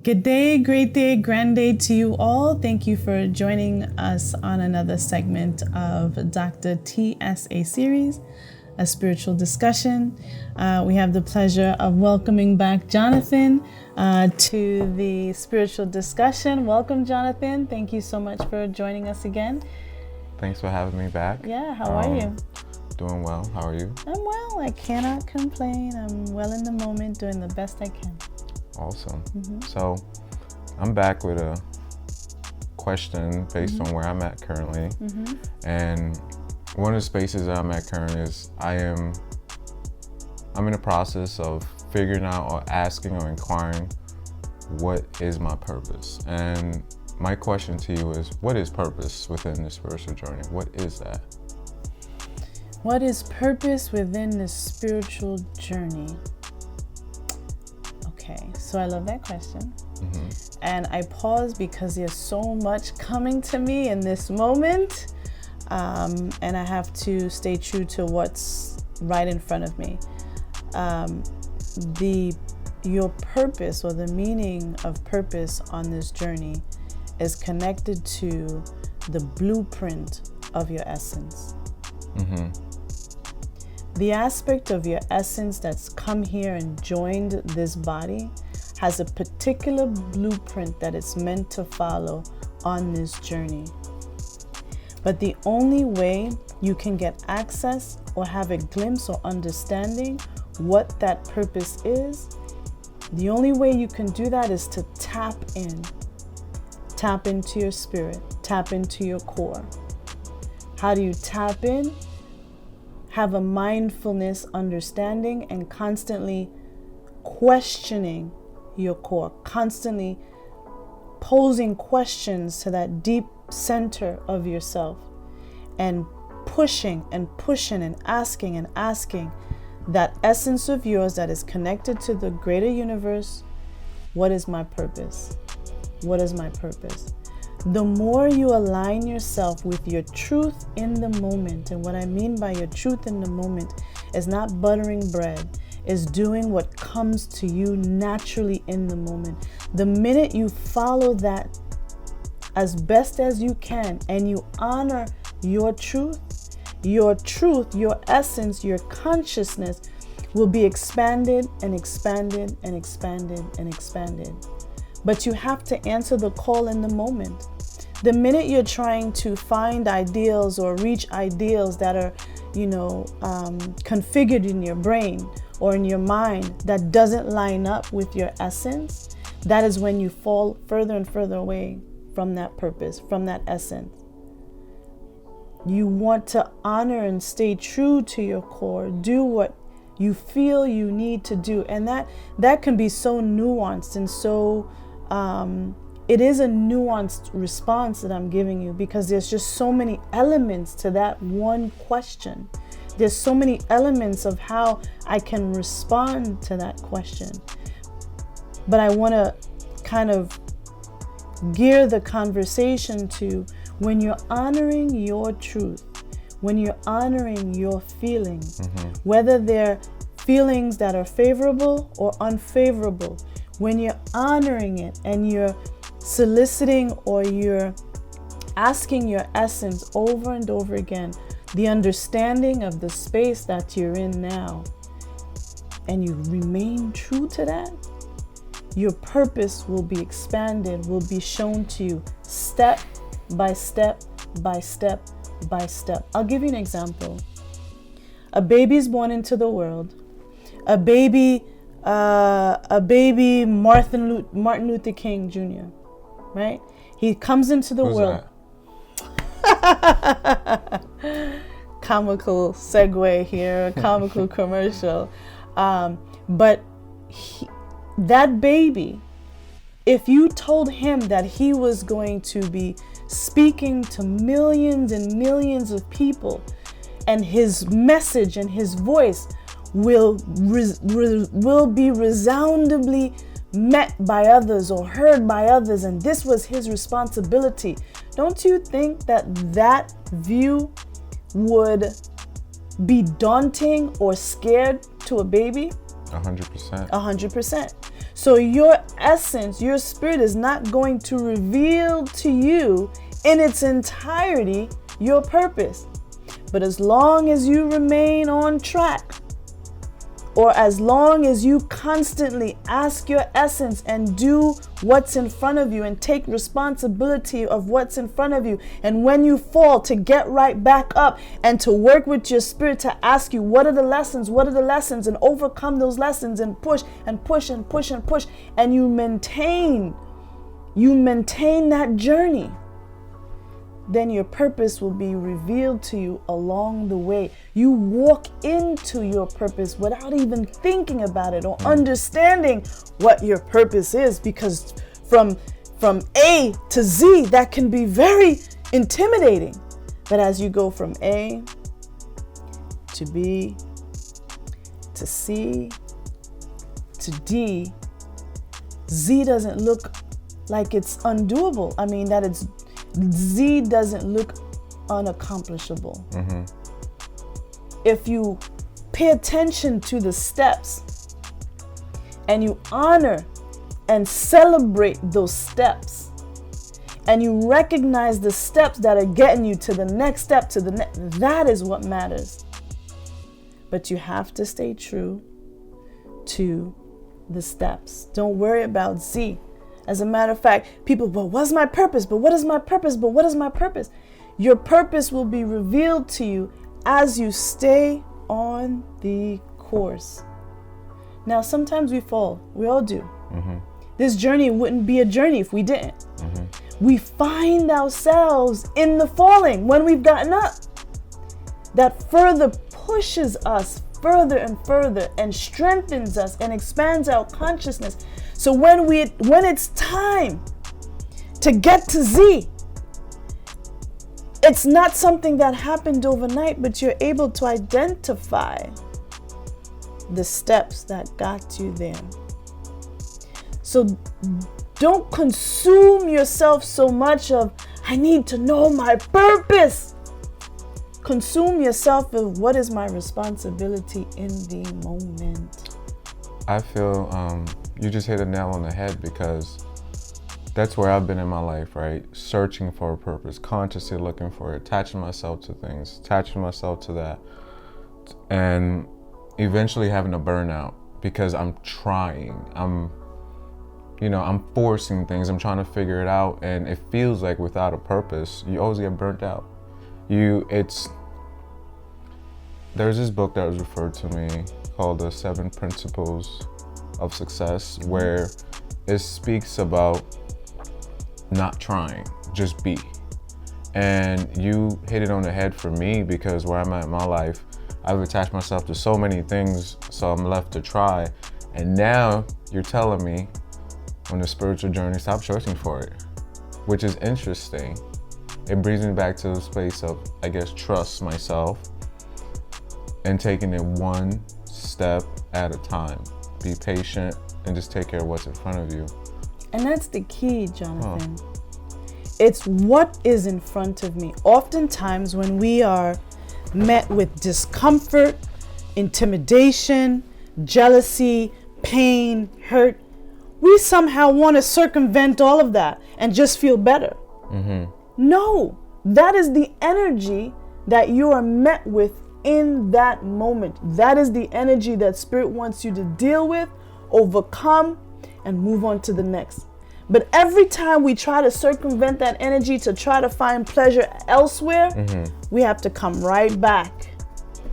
Good day, great day, grand day to you all. Thank you for joining us on another segment of Dr. TSA Series, a spiritual discussion. We have the pleasure of welcoming back Jonathan to the spiritual discussion. Welcome, Jonathan. Thank you so much for joining us again. Thanks for having me back. Yeah, how are you? Doing well. How are you? I'm well. I cannot complain. I'm well in the moment, doing the best I can. Awesome. So I'm back with a question based on where I'm at currently. And one of the spaces that I'm at currently is I'm in the process of figuring out or asking or inquiring what is my purpose. And my question to you is, what is purpose within the spiritual journey? What is that? What is purpose within the spiritual journey? Okay, so I love that question. And I pause because there's so much coming to me in this moment. And I have to stay true to what's right in front of me. Your purpose or the meaning of purpose on this journey is connected to the blueprint of your essence. The aspect of your essence that's come here and joined this body has a particular blueprint that it's meant to follow on this journey. But the only way you can get access or have a glimpse or understanding what that purpose is, the only way you can do that is to tap into your spirit, tap into your core. How do you tap in? Have a mindfulness understanding and constantly questioning your core, constantly posing questions to that deep center of yourself and pushing and asking that essence of yours that is connected to the greater universe. What is my purpose? What is my purpose? The more you align yourself with your truth in the moment, and what I mean by your truth in the moment is not buttering bread, is doing what comes to you naturally in the moment. The minute you follow that as best as you can and you honor your truth, your essence, your consciousness will be expanded and expanded and expanded and expanded. But you have to answer the call in the moment. The minute you're trying to find ideals or reach ideals that are, configured in your brain or in your mind that doesn't line up with your essence, that is when you fall further and further away from that purpose, from that essence. You want to honor and stay true to your core. Do what you feel you need to do. And that can be so nuanced and so it is a nuanced response that I'm giving you because there's just so many elements to that one question. There's so many elements of how I can respond to that question. But I want to kind of gear the conversation to when you're honoring your truth, when you're honoring your feelings, whether they're feelings that are favorable or unfavorable, when you're honoring it and you're soliciting or you're asking your essence over and over again, the understanding of the space that you're in now, and you remain true to that, your purpose will be expanded, will be shown to you step by step by step by step. I'll give you an example. A baby is born into the world. A baby Martin Luther King Jr., right? He comes into the world. Comical segue here, comical commercial. But that baby, if you told him that he was going to be speaking to millions and millions of people and his message and his voice will be resoundingly met by others or heard by others, and this was his responsibility, don't you think that view would be daunting or scared to a baby? 100%. 100%. So your essence, your spirit is not going to reveal to you in its entirety your purpose. But as long as you remain on track, or as long as you constantly ask your essence and do what's in front of you and take responsibility of what's in front of you, and when you fall, to get right back up and to work with your spirit to ask you, what are the lessons, and overcome those lessons and push and push and push and push, and you maintain that journey, then your purpose will be revealed to you along the way. You walk into your purpose without even thinking about it or understanding what your purpose is, because from A to Z, that can be very intimidating. But as you go from A to B to C to D, Z doesn't look like it's undoable. I mean, Z doesn't look unaccomplishable. If you pay attention to the steps and you honor and celebrate those steps, and you recognize the steps that are getting you to the next step, that is what matters. But you have to stay true to the steps. Don't worry about Z. As a matter of fact, people, but what's my purpose? But what is my purpose? But what is my purpose? Your purpose will be revealed to you as you stay on the course. Now, sometimes we fall. We all do. This journey wouldn't be a journey if we didn't. We find ourselves in the falling when we've gotten up. That further pushes us further and further and strengthens us and expands our consciousness. So when it's time to get to Z, it's not something that happened overnight, but you're able to identify the steps that got you there. So don't consume yourself so much of, I need to know my purpose. Consume yourself with, what is my responsibility in the moment? I feel you just hit a nail on the head, because that's where I've been in my life, right? Searching for a purpose, consciously looking for it, attaching myself to things, attaching myself to that, and eventually having a burnout because I'm trying. I'm forcing things. I'm trying to figure it out, and it feels like without a purpose, you always get burnt out. There's this book that was referred to me called The 7 Principles of Success, where it speaks about not trying, just be. And you hit it on the head for me, because where I'm at in my life, I've attached myself to so many things, so I'm left to try. And now you're telling me, on the spiritual journey, stop searching for it, which is interesting. It brings me back to the space of, I guess, trust myself and taking it one step at a time. Be patient and just take care of what's in front of you. And that's the key, Jonathan. It's what is in front of me. Oftentimes when we are met with discomfort, intimidation, jealousy, pain, hurt, we somehow want to circumvent all of that and just feel better. No, that is the energy that you are met with in that moment. That is the energy that Spirit wants you to deal with, overcome, and move on to the next. But every time we try to circumvent that energy to try to find pleasure elsewhere, we have to come right back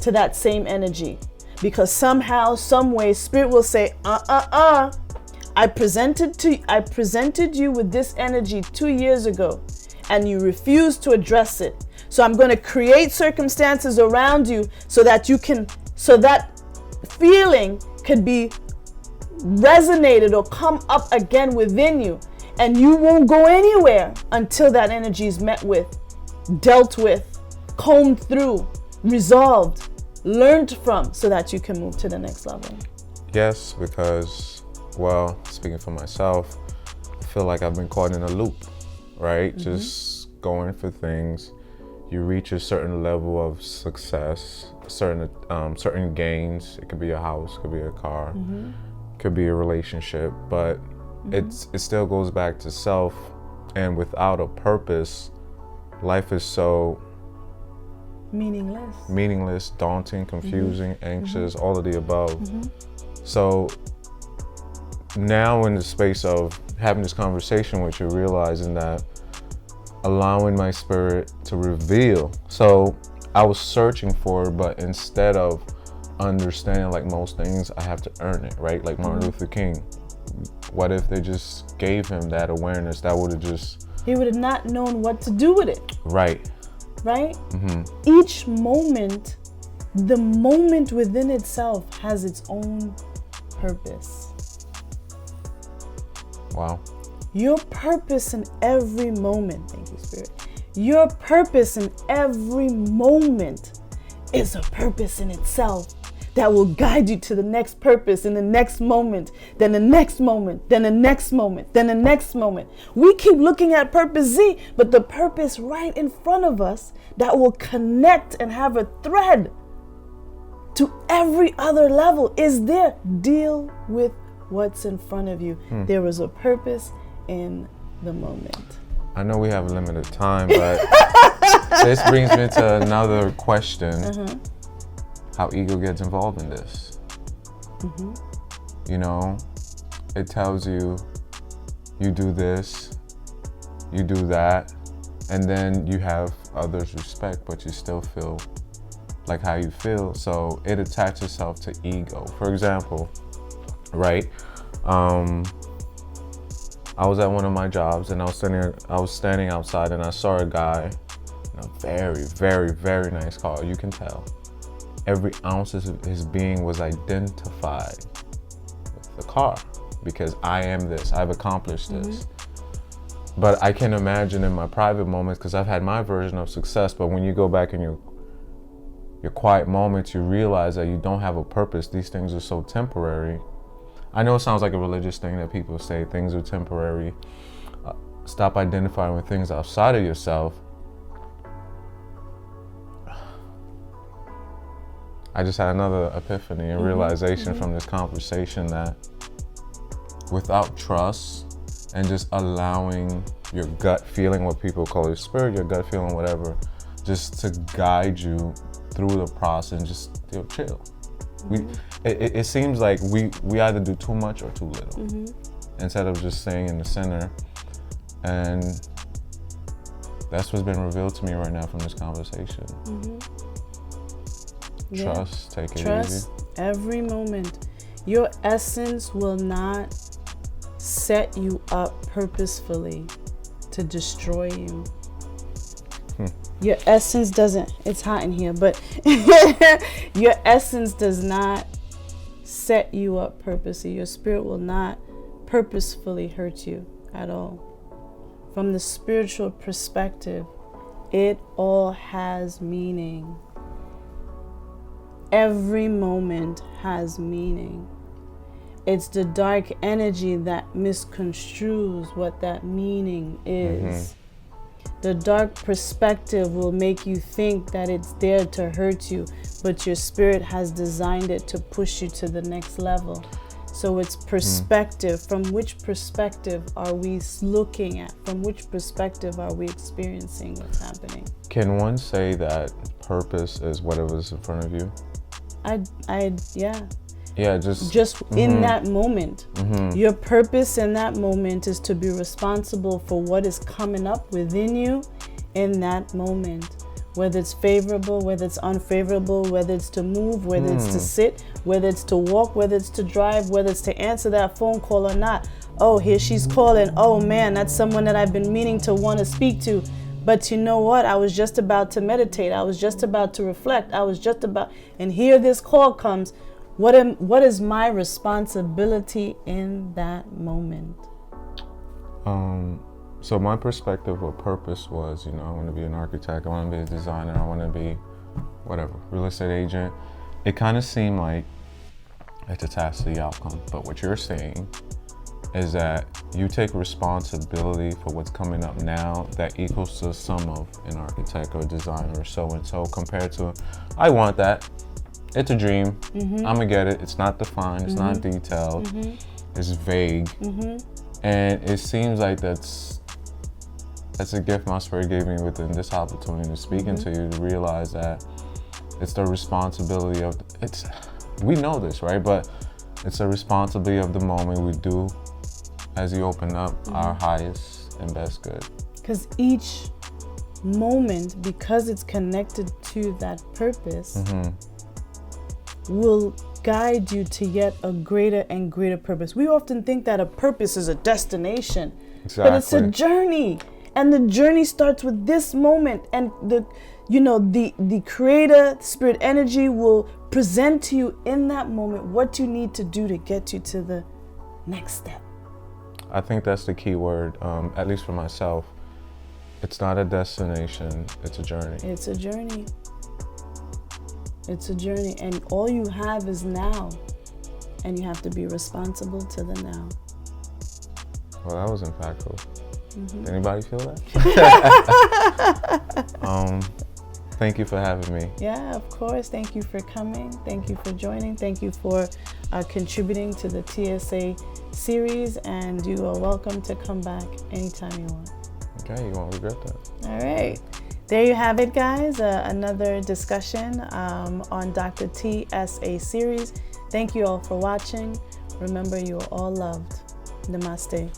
to that same energy. Because somehow, some way, Spirit will say, I presented you with this energy 2 years ago, and you refused to address it. So I'm going to create circumstances around you so that feeling could be resonated or come up again within you. And you won't go anywhere until that energy is met with, dealt with, combed through, resolved, learned from, so that you can move to the next level. Yes, because, well, speaking for myself, I feel like I've been caught in a loop, right? Just going for things. You reach a certain level of success, certain gains. It could be a house, it could be a car. could be a relationship, but it still goes back to self. And without a purpose, life is so meaningless, daunting, confusing, anxious, all of the above. So now in the space of having this conversation with you, realizing that allowing my spirit to reveal. So I was searching for it, but instead of understanding, like most things, I have to earn it, right? Like Martin Luther King. What if they just gave him that awareness? That would have just... He would have not known what to do with it. Right. Right? Each moment, the moment within itself has its own purpose. Wow. Your purpose in every moment, thank you, Spirit. Your purpose in every moment is a purpose in itself that will guide you to the next purpose in the next moment, then the next moment, then the next moment, then the next moment. We keep looking at purpose Z, but the purpose right in front of us that will connect and have a thread to every other level is there. Deal with what's in front of you. There was a purpose in the moment. I know we have limited time, but this brings me to another question. How ego gets involved in this. You know, it tells you, you do this, you do that, and then you have others' respect, but you still feel like how you feel. So it attaches itself to ego. For example, right? I was at one of my jobs and I was standing outside and I saw a guy in a very, very, very nice car. You can tell. Every ounce of his being was identified with the car because I am this, I've accomplished this. But I can imagine in my private moments, because I've had my version of success, but when you go back in your quiet moments, you realize that you don't have a purpose. These things are so temporary. I know it sounds like a religious thing that people say, things are temporary. Stop identifying with things outside of yourself. I just had another epiphany and realization from this conversation that without trust and just allowing your gut feeling, what people call your spirit, your gut feeling, whatever, just to guide you through the process and just chill. It seems like we either do too much or too little instead of just staying in the center. And that's what's been revealed to me right now from this conversation. Trust, take it easy. Trust every moment. Your essence will not set you up purposefully to destroy you. Your essence doesn't, it's hot in here, but your essence does not set you up purposely. Your spirit will not purposefully hurt you at all. From the spiritual perspective, it all has meaning. Every moment has meaning. It's the dark energy that misconstrues what that meaning is. The dark perspective will make you think that it's there to hurt you, but your spirit has designed it to push you to the next level. So it's perspective. From which perspective are we looking at? From which perspective are we experiencing what's happening? Can one say that purpose is whatever's in front of you? Yeah, just in that moment. Your purpose in that moment is to be responsible for what is coming up within you in that moment. Whether it's favorable, whether it's unfavorable, whether it's to move, whether it's to sit, whether it's to walk, whether it's to drive, whether it's to answer that phone call or not. Oh, here she's calling. Oh man, that's someone that I've been meaning to want to speak to. But you know what? I was just about to meditate. I was just about to reflect. And here this call comes. What is my responsibility in that moment? So my perspective or purpose was, I want to be an architect, I want to be a designer, I want to be whatever, real estate agent. It kind of seemed like it's attached to the outcome. But what you're saying is that you take responsibility for what's coming up now that equals to the sum of an architect or designer or so-and-so compared to, I want that. it's a dream. I'm gonna get it. It's not defined. It's not detailed. It's vague. And it seems like that's a gift my spirit gave me within this opportunity to speak into you, to realize that it's the responsibility of we know this, right? But it's a responsibility of the moment we do as you open up our highest and best good. Because each moment, because it's connected to that purpose, will guide you to yet a greater and greater purpose. We often think that a purpose is a destination, but it's a journey. And the journey starts with this moment, and the creator spirit energy will present to you in that moment what you need to do to get you to the next step. I think that's the key word, at least for myself. It's not a destination, it's a journey. It's a journey. It's a journey, and all you have is now, and you have to be responsible to the now. Well, that was impactful. Anybody feel that? Thank you for having me. Yeah, of course. Thank you for coming. Thank you for joining. Thank you for contributing to the TSA series, and you are welcome to come back anytime you want. Okay, you won't regret that. All right. There you have it, guys. Another discussion on Dr. TSA Series. Thank you all for watching. Remember, you are all loved. Namaste.